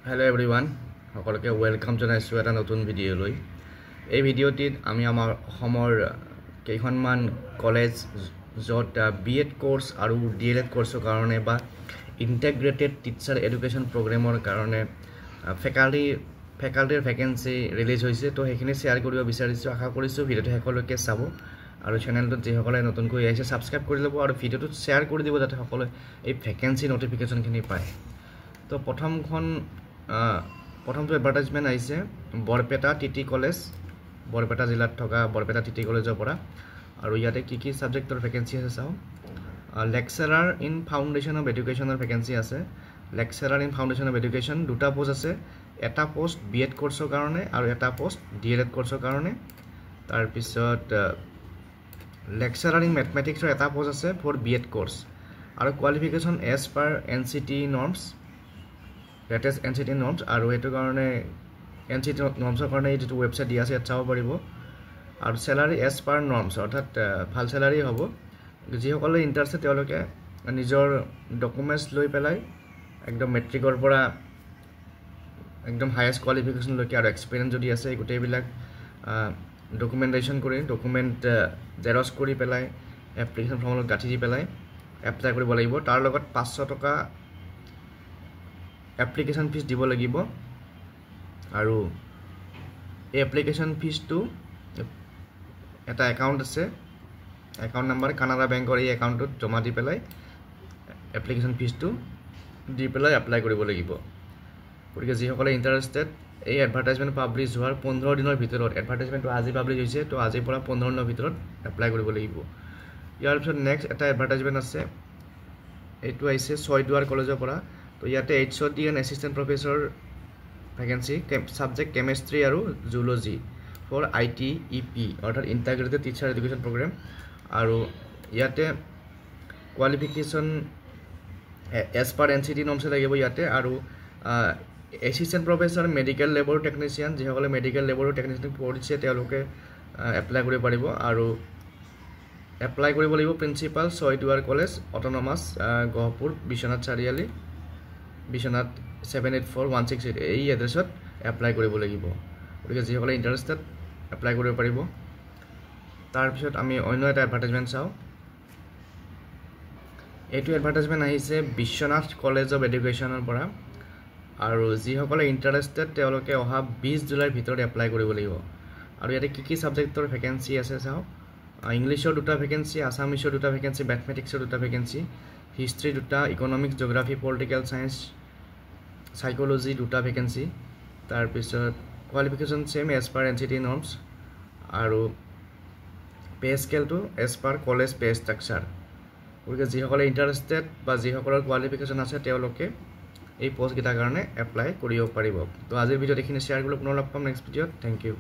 Hello everyone, সকলকে welcome জনাইছো এটা নতুন ভিডিও লৈ। এই ভিডিওটিত আমি আমাৰ অসমৰ কেইখনমান কলেজ য'ত বিএড কোৰ্স আৰু ডিএলএড কোৰ্সৰ কাৰণে বা ইন্টিগ্ৰেটেড টিচাৰ এডুকেশ্যন প্ৰগ্ৰামৰ কাৰণে ফেকাল্টিৰ ভ্যাকেন্সি ৰিলিজ হৈছে। তো সেইখিনি শেয়াৰ কৰিব বিচাৰিছো। আশা কৰিছো ভিডিওটো সকলোকে চাব আৰু চেনেলটো যিসকলে নতুনকৈ আহিছে সাবস্ক্ৰাইব কৰি ল'ব আৰু ভিডিওটো শেয়াৰ কৰি দিব যাতে সকলোৱে এই ভ্যাকেন্সি নোটিফিকেশনখিনি পায়। তো প্ৰথমটো এডভাৰটাইজমেন্ট আহিছে বৰপেটা টিটি কলেজ, বৰপেটা জিলাত থকা বৰপেটা টিটি কলেজৰ পৰা। আৰু ইয়াতে কি সাবজেক্টৰ ভ্যাকেন্সি আছে চাও। লেকচাৰাৰ ইন ফাউণ্ডেশ্যন অফ এডুকেশ্যনৰ ভ্যাকেন্সি আছে। Lecturer in foundation of education দুটা পোষ্ট আছে, এটা পোষ্ট বিএড কোৰ্সৰ কাৰণে আৰু এটা পোষ্ট ডিএলএড কোৰ্সৰ কাৰণে। তাৰ পিছত লেকচাৰাৰ ইন মেথমেটিক্সৰ এটা পোষ্ট আছে ফৰ বিএড কোৰ্স আৰু qualification as per NCT norms, latest NCTE norms. আৰু এইটো কাৰণে এনচিটি নৰ্মছৰ কাৰণে যিটো ৱেবছাইট দিয়া আছে ইয়াত চাব পাৰিব। আৰু স্যালাৰি এজ পাৰ নৰ্মছ, অৰ্থাৎ ভাল স্যালাৰি হ'ব। যিসকলে ইণ্টাৰেষ্টেড তেওঁলোকে নিজৰ ডকুমেণ্টছ লৈ পেলাই একদম মেট্ৰিকৰ পৰা একদম হাইয়েষ্ট কোৱালিফিকেশ্যন লৈকে আৰু এক্সপিৰিয়েঞ্চ যদি আছে গোটেইবিলাক ডকুমেণ্টেশ্যন কৰি ডকুমেণ্ট জেৰক্স কৰি পেলাই এপ্লিকেশ্যন ফৰ্মত গাঁঠি দি পেলাই এপ্লাই কৰিব লাগিব। তাৰ লগত 500 টকা এপ্লিকেশ্যন ফিজ দিব লাগিব। আৰু এই এপ্লিকেশ্যন ফিজটো এটা একাউণ্ট আছে, একাউণ্ট নাম্বাৰ কানাডা বেংকৰ এই একাউণ্টত জমা দি পেলাই এপ্লিকেশ্যন ফিজটো দি পেলাই এপ্লাই কৰিব লাগিব। গতিকে যিসকলে ইণ্টাৰেষ্টেড এই এডভাৰটাইজমেণ্ট পাব্লিছ হোৱাৰ 15 দিনৰ ভিতৰত, এডভাৰটাইজমেণ্টটো আজি পাব্লিছ হৈছে তো আজিৰ পৰা 15 দিনৰ ভিতৰত এপ্লাই কৰিব লাগিব। ইয়াৰ পিছত নেক্সট এটা এডভাৰটাইজমেণ্ট আছে, এইটো আহিছে ছয়দুৱাৰ কলেজৰ পৰা। তো ইয়াতে HOD and assistant professor vacancy, subject chemistry আৰু জুলজি ফৰ ITEP অৰ্থাৎ ইণ্টিগ্ৰেটেড টিচাৰ এডুকেশ্যন প্ৰগ্ৰাম। আৰু ইয়াতে qualification as per NCT norms লাগিব ইয়াতে। আৰু assistant professor medical lab technician, যিসকলে মেডিকেল লেবৰ টেকনিচিয়ান পঢ়িছে তেওঁলোকে এপ্লাই কৰিব পাৰিব। আৰু এপ্লাই কৰিব লাগিব principal Chaiduar college autonomous Gohpur Biswanath Chariali, Biswanath 784168 এই এড্ৰেছত এপ্লাই কৰিব লাগিব। গতিকে যিসকলে ইণ্টাৰেষ্টেড এপ্লাই কৰিব পাৰিব। তাৰপিছত আমি অন্য এটা এডভাৰটাইজমেণ্ট চাওঁ। এইটো এডভাৰটাইজমেণ্ট আহিছে বিশ্বনাথ কলেজ অফ এডুকেশ্যনৰ পৰা। আৰু যিসকলে ইণ্টাৰেষ্টেড তেওঁলোকে অহা 20 জুলাইৰ ভিতৰত এপ্লাই কৰিব লাগিব। আৰু ইয়াতে কি সাবজেক্টৰ ভ্যাকেন্সি আছে চাওঁ। ইংলিছৰ দুটা ভ্যাকেন্সি, আছামিছৰ দুটা ভ্যাকেন্সি, মেথমেটিক্সৰ দুটা ভ্যাকেন্সি, হিষ্ট্ৰী দুটা, economics, geography, political science, psychology দুটা ভ্যাকেন্সি। তাৰপিছত qualification same as per NCT norms আৰু পে স্কেলটো as per college pay structure. গতিকে যিসকলে ইণ্টাৰেষ্টেড বা যিসকলৰ কোৱালিফিকেশ্যন আছে তেওঁলোকে এই পোষ্টকেইটাৰ কাৰণে এপ্লাই কৰিব পাৰিব। তো আজিৰ ভিডিঅ'ত এইখিনি শ্বেয়াৰ কৰিলোঁ। পুনৰ লগ পাম নেক্সট ভিডিঅ'ত। Thank U.